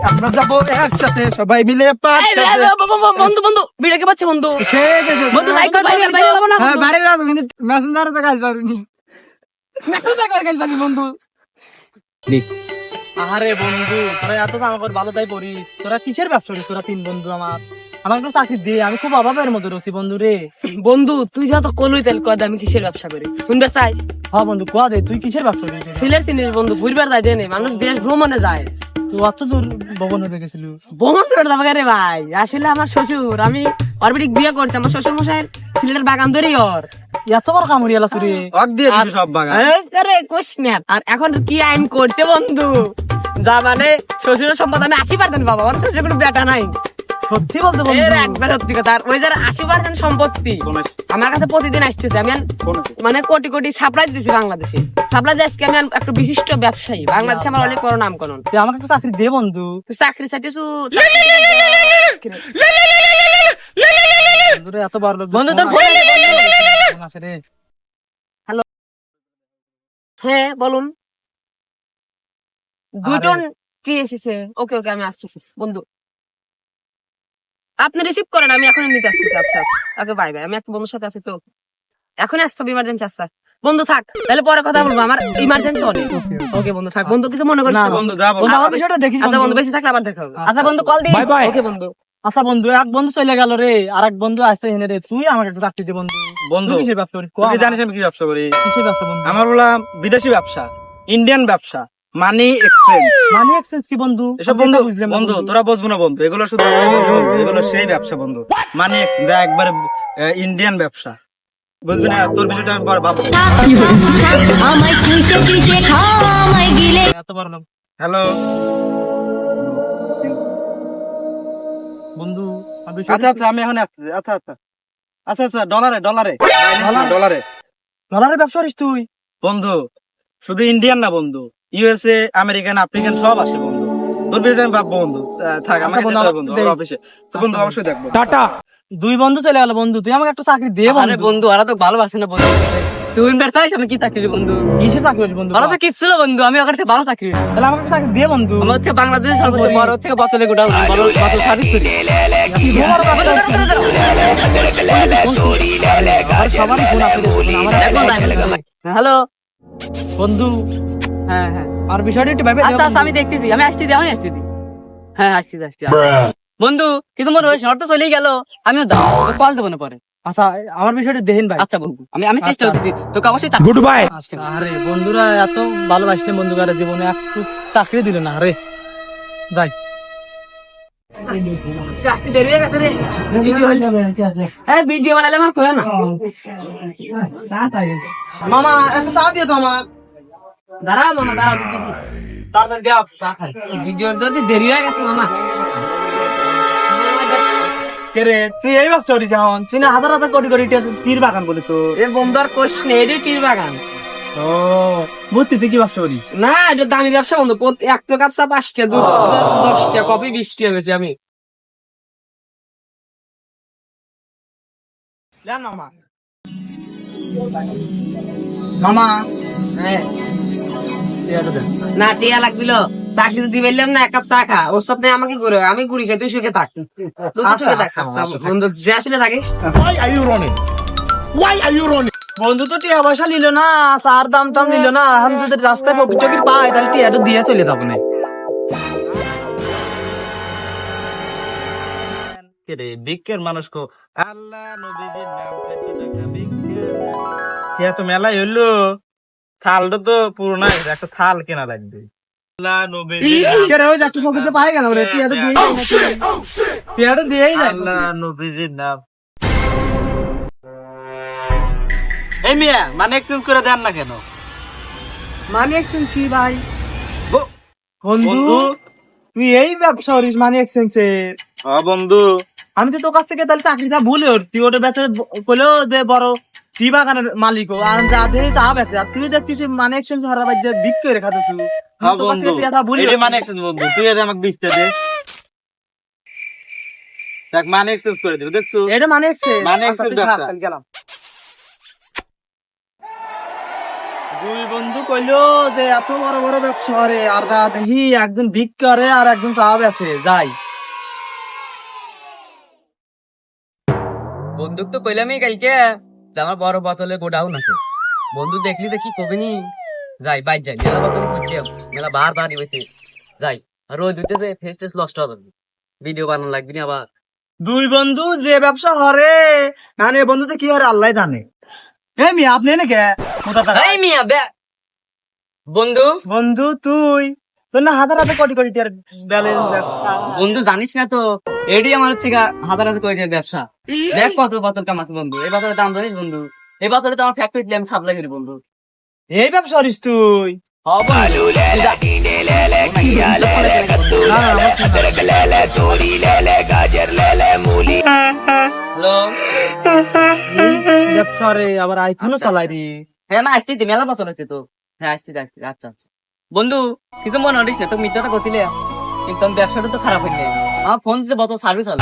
আমরা যাবো একসাথে সবাই মিলে বন্ধু বন্ধু বিড়াকে পাচ্ছে বন্ধু বন্ধু লাইক কর বাইরে বাইরে যাবো না বাইরে যাবো কিন্তু মেসেঞ্জারে তো কাজ করিনি মেসেজ কর গেল জানি বন্ধু আরে বন্ধু তোরা এত তো আমার ভালো তাই পড়ি তোরা কিসের ব্যবসা করিস তোরা তিন বন্ধু আমার একটু চাকরি দে আমি খুব অভাবের মধ্যে রয়েছি বন্ধু রে। বন্ধু তুই যা তো কলুই তেল কয় আমি কিসের ব্যবসা করি শুনবে চাইস? হ্যাঁ বন্ধু কোয়া দে তুই কিসের ব্যবসা করিস? সিলেট চিনিস বন্ধু ঘুরবার যায় দেনে মানুষ দেশ ভ্রমণে যায়। তুই অত দূর ভবন হয়ে গেছিল ভ্রমণ করে যাবো রে ভাই। আসলে আমার শ্বশুর আমি অরবিটিক বিয়ে করছি আমার শ্বশুর মশাইয়ের সিলেটের বাগান ধরেই ওর এত বড় কামড়ি এলা তুই সব বাগান আরে কোশ না। আর এখন কি আইন করছে বন্ধু যা মানে শ্বশুরের সম্পদ আমি 80% পাবো আমার শ্বশুরের কোনো বেটা নাই। সত্যি বলতে বন্ধু একবার সত্যি কথা। আর ওই যারা 80% সম্পত্তি আমার কাছে প্রতিদিন আসতেছে আমি মানে কোটি কোটি সাপ্লাই দিছি বাংলাদেশে সাপ্লাই দিয়ে আজকে আমি একটা বিশিষ্ট ব্যবসায়ী বাংলাদেশে আমার অনেক বড় নাম করুন। আমাকে একটু চাকরি দে বন্ধু। তুই চাকরি চাইতেছু এত বড় লোক বন্ধু তোর হ্যালো হ্যাঁ বলুন 2 টন টি এসেছে। ওকে ওকে আমি আসতেছি বন্ধু আপনি রিসিভ করেন আমি এখনই নিতে আসতেছি। আচ্ছা আচ্ছা ওকে বাই বাই আমি একটা বন্ধুর সাথে আছি তো এখন আসতে হবে ইমার্জেন্সি আসছে বন্ধু থাক তাহলে পরে কথা বলবো আমার ইমার্জেন্সি অনেক। ওকে বন্ধু থাক বন্ধু কিছু মনে করিস না বন্ধু আমার বিষয়টা দেখিস। আচ্ছা বন্ধু বেশি থাকলে আবার দেখা হবে। আচ্ছা বন্ধু কল দিই ওকে বন্ধু। আচ্ছা বন্ধু এক বন্ধু চলে গেল রে আর এক বন্ধু আসছে এনে রে তুই আমাকে একটু চাকরি দে বন্ধু। বন্ধু কিসের ব্যবসা করিস? তুই জানিস আমি কি ব্যবসা করি? কিসের ব্যবসা বন্ধু? আমার বললাম বিদেশি ব্যবসা ইন্ডিয়ান ব্যবসা মানি এক্সচেঞ্জ। মানি এক্সচেঞ্জ কি বন্ধু? এসব বন্ধু বন্ধু তোরা বুঝবো না বন্ধু এগুলো শুধু এগুলো সেই ব্যবসা বন্ধু মানি এক্সচেঞ্জ একবার ইন্ডিয়ান ব্যবসা বুঝবি না তোর বিষয়টা আমি পরে ভাববো। এত বড় লোক হ্যালো বন্ধু আচ্ছা আচ্ছা আমি এখন আসছি। আচ্ছা আচ্ছা আচ্ছা আচ্ছা ডলারে ডলারে ডলারে ডলারের ব্যবসা করিস তুই? বন্ধু শুধু ইন্ডিয়ান না বন্ধু ইউএসএ আমেরিকান আফ্রিকান সব আসে বন্ধু তোর বিষয়টা আমি ভাববো বন্ধু থাক আমাকে যেতে হবে বন্ধু আমার অফিসে তো বন্ধু অবশ্যই দেখবো টাটা। দুই বন্ধু চলে গেল বন্ধু তুই আমাকে একটু চাকরি দে আরে বন্ধু। বন্ধু ওরা তো ভালোবাসে না বন্ধু তুই ইনভার চাইছ আমি কি চাকরি বন্ধু? কিসের চাকরি করিস বন্ধু? ওরা তো কিচ্ছু না বন্ধু আমি ওখানে ভালো চাকরি তাহলে আমাকে একটু চাকরি দে বন্ধু। আমার হচ্ছে বাংলাদেশের সর্বোচ্চ বড় হচ্ছে বোতলে গোটা বড় বোতল সার্ভিস করি। সবারই ফোন আছে হ্যালো বন্ধু। হ্যাঁ হ্যাঁ আর বিষয়টা একটু ভেবে আচ্ছা আচ্ছা আমি দেখতেছি আমি আসতেছি আমি আসতেছি হ্যাঁ আসতেছি বন্ধু কিছু মনে হয় শর্ত চলেই গেল আমিও দাও কল দেবো না পরে। আচ্ছা আমার বিষয়টা দেখেন ভাই। আচ্ছা বন্ধু আমি আমি চেষ্টা করতেছি তোকে অবশ্যই গুড বাই। আরে বন্ধুরা এত ভালোবাসলে বন্ধুরা জীবনে একটু চাকরি দিল না রে যাই আসতে দেরি হয়ে গেছে রে হ্যাঁ ভিডিও বানালে আমার কয় না মামা একটু চা দিয়ে তো আমার দাঁড়াও মামা দাঁড়াও তাড়াতাড়ি দেও চা খাই। ভিডিও যদি দেরি হয়ে গেছে মামা কে রে তুই এই ব্যবসা করিস এখন তুই না হাজার হাজার কোটি কোটি তীর বাগান বলি তো। এ বন্ধু আর কোশ নেই এটা টির বাগান ও বুঝছি তুই কি ব্যবসা করিস? না এটা দামি ব্যবসা বন্ধু এক তো কাপ চা 5টা দুধ 10টা কফি 20টা বেচি আমি জান মামা মামা হ্যাঁ এটা দে। না টিয়া লাগবিল চাকরি তো দিবেলাম না এক কাপ চা খা ওর সাথে আমাকে ঘুরে আমি ঘুরি খাই তুই সুখে থাক তুই সুখে থাক বন্ধু যে আসলে থাকিস বন্ধু তো টিয়া পয়সা নিল না তার দাম টাম নিল না এখন যদি রাস্তায় পকেট টকেট পাই তাহলে টিয়াটা দিয়ে চলে যাবো না। বিজ্ঞের মানুষ কো আল্লাহ নবীজির নাম টিয়া তো মেলাই হইলো থালটা তো পুরো নাই একটা থাল কেনা লাগবে। আল্লাহ নবীজির কে রে ওই একটু পকেটে পাই গেল রে টিয়াটা দিয়ে টিয়াটা দিয়েই যায়। আল্লাহ নবীজির নাম এই মিয়া মানে এক্সচেঞ্জ করে দেন না কেন? মানি এক্সচেঞ্জ কি ভাই? ব- বন্ধু তুই এই ব্যবসা করিস মানি এক্সচেঞ্জের? বন্ধু আমি তো তোর কাছ থেকে তাহলে চাকরিটা ভুলে তুই ওটা বেচে বলেও যে বড় টি বাগানের মালিক আর যা দেহে চা বেচে আর তুই দেখতেছি মানি এক্সচেঞ্জ হারা বাদ দিয়ে বিক্রি করে খাচ্ছিস। বন্ধু এটা মানে এক্সচেঞ্জ বন্ধু তুই এদের আমাকে 20টা দে দেখ মানে এক্সচেঞ্জ করে দেব দেখছো এটা মানি এক্সচেঞ্জ মানি এক্সচেঞ্জ ব্যবসা। গেলাম দুই বন্ধু কইলো যে এত বড় বড় ব্যবসা করে, আর দেখি একজন ভিক করে আর একজন চা বেচে। যাই বন্দুক তো কইলামই কালকে যে আমার বড় বোতলে গোডাউন আছে, বন্ধু দেখলি দেখি কবে নি যাই বাইর যাই মেলা বোতলে খুঁজছি মেলা বার বার হইতে যাই, আর ওই দুইতে ফেস টেস লস্ট হবে, ভিডিও বানানো লাগবে না আবার। দুই বন্ধু যে ব্যবসা হরে মানে বন্ধুতে কি হরে আল্লাহ জানে। এই মিয়া আপনি নাকি এই মিয়া বন্ধু বন্ধু তুই তোর না হাজার হাজার কোটি কোটি টাকার ব্যালেন্স। বন্ধু জানিস না তো এডি আমার হচ্ছে হাজার হাজার কোটি টাকার ব্যবসা। দেখ কত বোতল কামাচ্ছে বন্ধু, এই বোতলের দাম জানিস বন্ধু? এই বোতলে তো আমার ফ্যাক্টরিতে আমি সাপ্লাই করি বন্ধু। এই ব্যবসা করিস তুই? হ্যালো, ব্যবসা রে আবার আইফোনও চালাই রে। হ্যাঁ আমি আসতেছি, মেলা বোতল আছে তো। হ্যাঁ আসতেছি আসতেছি, আচ্ছা আচ্ছা বন্ধু কিন্তু মনে হরিস না তো মিথ্যাটা করছিলে, কিন্তু আমি ব্যবসাটা তো খারাপ হইনি, আমার ফোন দিতে বোতল সার্ভিস হলো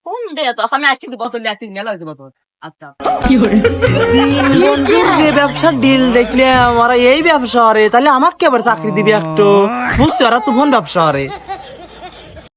ফোন দে তো আমি আসতেছি বোতল নিয়ে আসতেছি, মেলা হয়েছে বোতল। আচ্ছা বন্ধুর যে ব্যবসার ডিল দেখলে আমার এই ব্যবসা রে, তাহলে আমাকে আবার চাকরি দিবি একটু, বুঝছো? আর তো ফোন ব্যবসা রে।